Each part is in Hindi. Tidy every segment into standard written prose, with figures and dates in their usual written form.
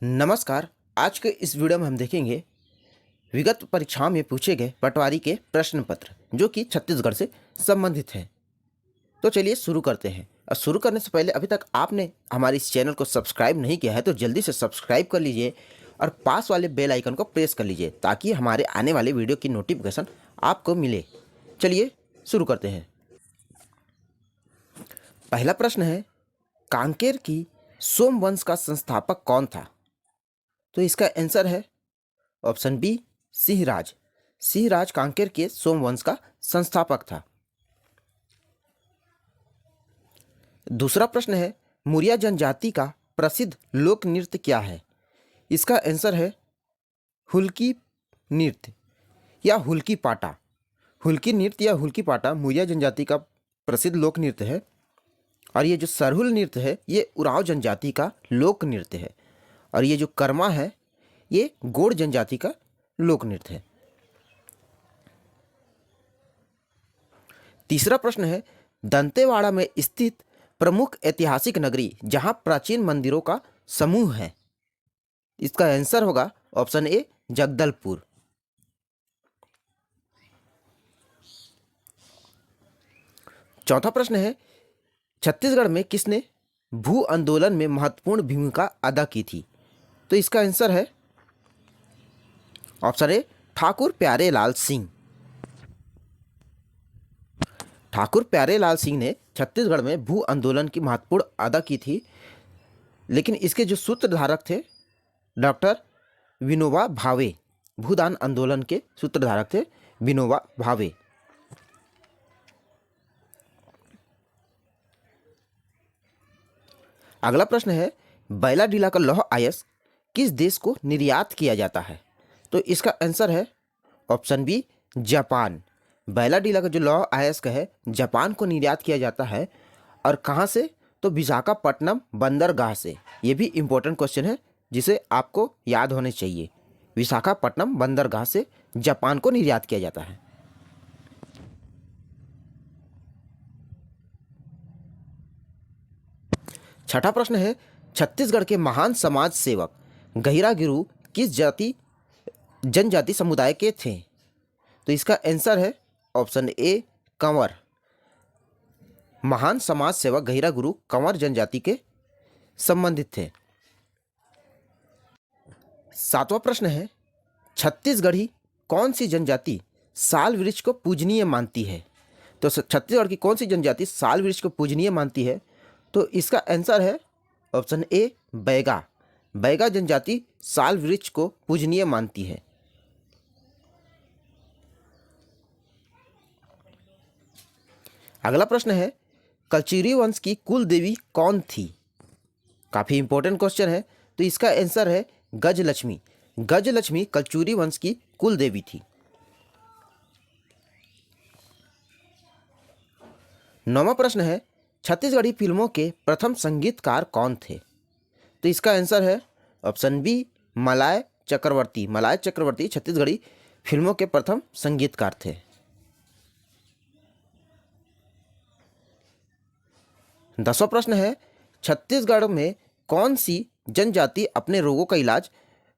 नमस्कार। आज के इस वीडियो में हम देखेंगे विगत परीक्षाओं में पूछे गए पटवारी के प्रश्न पत्र जो कि छत्तीसगढ़ से संबंधित हैं। तो चलिए शुरू करते हैं। और शुरू करने से पहले अभी तक आपने हमारे इस चैनल को सब्सक्राइब नहीं किया है तो जल्दी से सब्सक्राइब कर लीजिए और पास वाले बेल आइकन को प्रेस कर लीजिए ताकि हमारे आने वाले वीडियो की नोटिफिकेशन आपको मिले। चलिए शुरू करते हैं। पहला प्रश्न है, कांकेर की सोमवंश का संस्थापक कौन था? तो इसका आंसर है ऑप्शन बी, सिंहराज। सिंहराज कांकेर के सोमवंश का संस्थापक था। दूसरा प्रश्न है, मुरिया जनजाति का प्रसिद्ध लोक नृत्य क्या है? इसका आंसर है हुल्की नृत्य या हुल्की पाटा। हुल्की नृत्य या हुल्की पाटा मुरिया जनजाति का प्रसिद्ध लोक नृत्य है। और ये जो सरहुल नृत्य है ये उरांव जनजाति का लोक नृत्य है। और ये जो कर्मा है ये गोंड जनजाति का लोक नृत्य है। तीसरा प्रश्न है, दंतेवाड़ा में स्थित प्रमुख ऐतिहासिक नगरी जहां प्राचीन मंदिरों का समूह है। इसका आंसर होगा ऑप्शन ए, जगदलपुर। चौथा प्रश्न है, छत्तीसगढ़ में किसने भू आंदोलन में महत्वपूर्ण भूमिका अदा की थी? तो इसका आंसर है ऑप्शन ए, ठाकुर प्यारेलाल सिंह। ठाकुर प्यारेलाल सिंह ने छत्तीसगढ़ में भू आंदोलन की महत्वपूर्ण अदा की थी। लेकिन इसके जो सूत्रधारक थे डॉक्टर विनोबा भावे, भूदान आंदोलन के सूत्रधारक थे विनोबा भावे। अगला प्रश्न है, बैलाडीला का लौह अयस्क किस देश को निर्यात किया जाता है? तो इसका आंसर है ऑप्शन बी, जापान। बैलाडीला का जो लौह अयस्क है जापान को निर्यात किया जाता है। और कहाँ से? तो विशाखापट्टनम बंदरगाह से। ये भी इम्पोर्टेंट क्वेश्चन है जिसे आपको याद होने चाहिए। विशाखापट्टनम बंदरगाह से जापान को निर्यात किया जाता है। छठा प्रश्न है, छत्तीसगढ़ के महान समाज सेवक गहिरा गिरु किस जनजाति समुदाय के थे? तो इसका आंसर है ऑप्शन ए, कंवर। महान समाज सेवक गहिरा गुरु कंवर जनजाति के संबंधित थे। सातवां प्रश्न है, छत्तीसगढ़ी कौन सी जनजाति साल वृक्ष को पूजनीय मानती है? तो छत्तीसगढ़ की कौन सी जनजाति साल वृक्ष को पूजनीय मानती है? तो इसका आंसर है ऑप्शन ए, बैगा। बैगा जनजाति साल वृक्ष को पूजनीय मानती है। अगला प्रश्न है, कलचुरी वंश की कुल देवी कौन थी? काफी इंपॉर्टेंट क्वेश्चन है। तो इसका आंसर है गजलक्ष्मी। गजलक्ष्मी कलचुरी वंश की कुल देवी थी। नौवां प्रश्न है, छत्तीसगढ़ी फिल्मों के प्रथम संगीतकार कौन थे? तो इसका आंसर है ऑप्शन बी, मलाय चक्रवर्ती। मलाय चक्रवर्ती छत्तीसगढ़ी फिल्मों के प्रथम संगीतकार थे। 10वां प्रश्न है, छत्तीसगढ़ में कौन सी जनजाति अपने रोगों का इलाज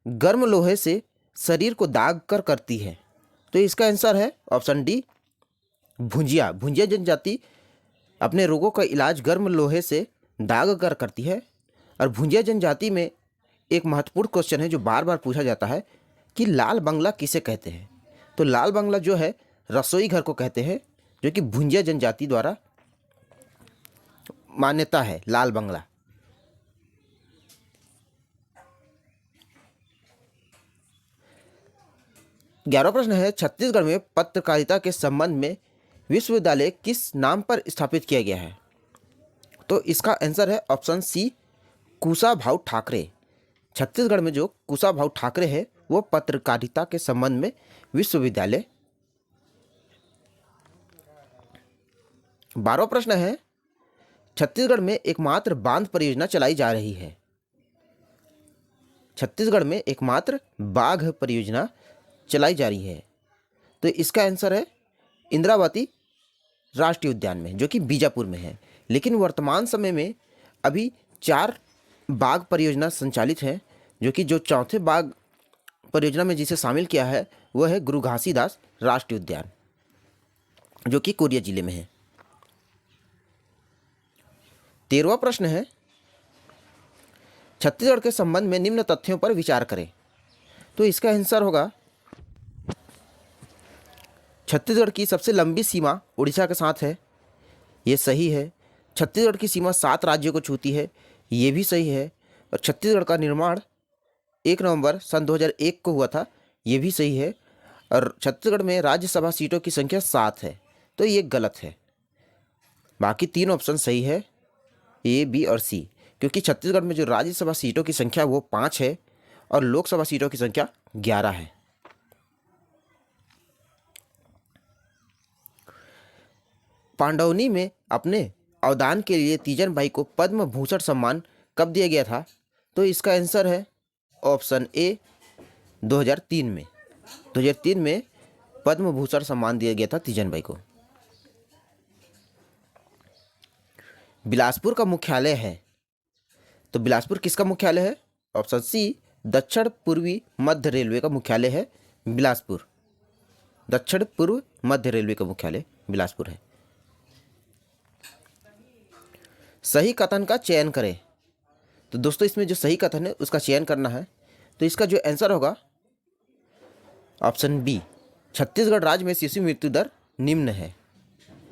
गर्म लोहे से शरीर को दाग कर करती है? तो इसका आंसर है ऑप्शन डी, भुंजिया। भुंजिया जनजाति अपने रोगों का इलाज गर्म लोहे से दाग कर करती है। और भुंजिया जनजाति में एक महत्वपूर्ण क्वेश्चन है जो बार बार पूछा जाता है कि लाल बंगला किसे कहते हैं? तो लाल बंगला जो है रसोई घर को कहते हैं, जो कि भुंजिया जनजाति द्वारा मान्यता है लाल बंगला। ग्यारहवां प्रश्न है, छत्तीसगढ़ में पत्रकारिता के संबंध में विश्वविद्यालय किस नाम पर स्थापित किया गया है? तो इसका आंसर है ऑप्शन सी, कुशाभाऊ ठाकरे। छत्तीसगढ़ में जो कुशाभाऊ ठाकरे है वो पत्रकारिता के संबंध में विश्वविद्यालय। 12वां प्रश्न है, छत्तीसगढ़ में एकमात्र बांध परियोजना चलाई जा रही है। छत्तीसगढ़ में एकमात्र बाघ परियोजना चलाई जा रही है। तो इसका आंसर है इंद्रावती राष्ट्रीय उद्यान में, जो कि बीजापुर में है। लेकिन वर्तमान समय में अभी 4 बाघ परियोजना संचालित हैं। जो कि जो चौथे बाघ परियोजना में जिसे शामिल किया है वह है गुरु घासीदास राष्ट्रीय उद्यान, जो कि कोरिया जिले में है। 13वां प्रश्न है, छत्तीसगढ़ के संबंध में निम्न तथ्यों पर विचार करें। तो इसका आंसर होगा, छत्तीसगढ़ की सबसे लंबी सीमा उड़ीसा के साथ है, ये सही है। छत्तीसगढ़ की सीमा 7 राज्यों को छूती है, ये भी सही है। और छत्तीसगढ़ का निर्माण 1 नवंबर सन 2001 को हुआ था, ये भी सही है। और छत्तीसगढ़ में राज्यसभा सीटों की संख्या 7 है, तो ये गलत है। बाकी 3 ऑप्शन सही है, ए, बी और सी, क्योंकि छत्तीसगढ़ में जो राज्यसभा सीटों की संख्या वो 5 है और लोकसभा सीटों की संख्या 11 है। पांडवनी में अपने अवदान के लिए तीजन बाई को पद्म भूषण सम्मान कब दिया गया था? तो इसका आंसर है ऑप्शन ए, 2003 में। 2003 में पद्म भूषण सम्मान दिया गया था तीजन बाई को। बिलासपुर का मुख्यालय है, तो बिलासपुर किसका मुख्यालय है? ऑप्शन सी, दक्षिण पूर्वी मध्य रेलवे का मुख्यालय है बिलासपुर। दक्षिण पूर्व मध्य रेलवे का मुख्यालय बिलासपुर है। सही कथन का चयन करें। तो दोस्तों इसमें जो सही कथन है उसका चयन करना है। तो इसका जो आंसर होगा ऑप्शन बी, छत्तीसगढ़ राज्य में शिशु मृत्यु दर निम्न है।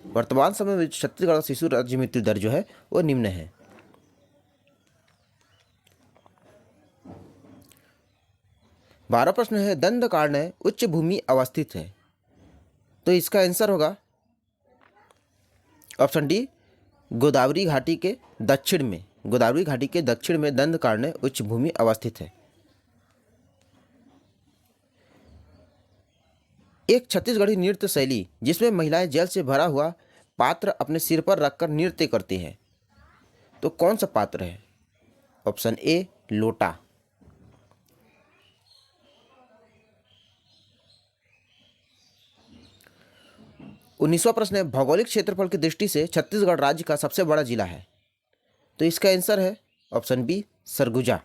वर्तमान समय में छत्तीसगढ़ का शिशु राज्य मृत्यु दर जो है वो निम्न है। बारह प्रश्न है, दंडकारण्य उच्च भूमि अवस्थित है। तो इसका आंसर होगा ऑप्शन डी, गोदावरी घाटी के दक्षिण में। गोदावरी घाटी के दक्षिण में दंडकारण्य उच्च भूमि अवस्थित है। एक छत्तीसगढ़ी नृत्य शैली जिसमें महिलाएं जल से भरा हुआ पात्र अपने सिर पर रखकर नृत्य करती हैं, तो कौन सा पात्र है? ऑप्शन ए, लोटा। उन्नीसवां प्रश्न है, भौगोलिक क्षेत्रफल की दृष्टि से छत्तीसगढ़ राज्य का सबसे बड़ा जिला है। तो इसका आंसर है ऑप्शन बी, सरगुजा।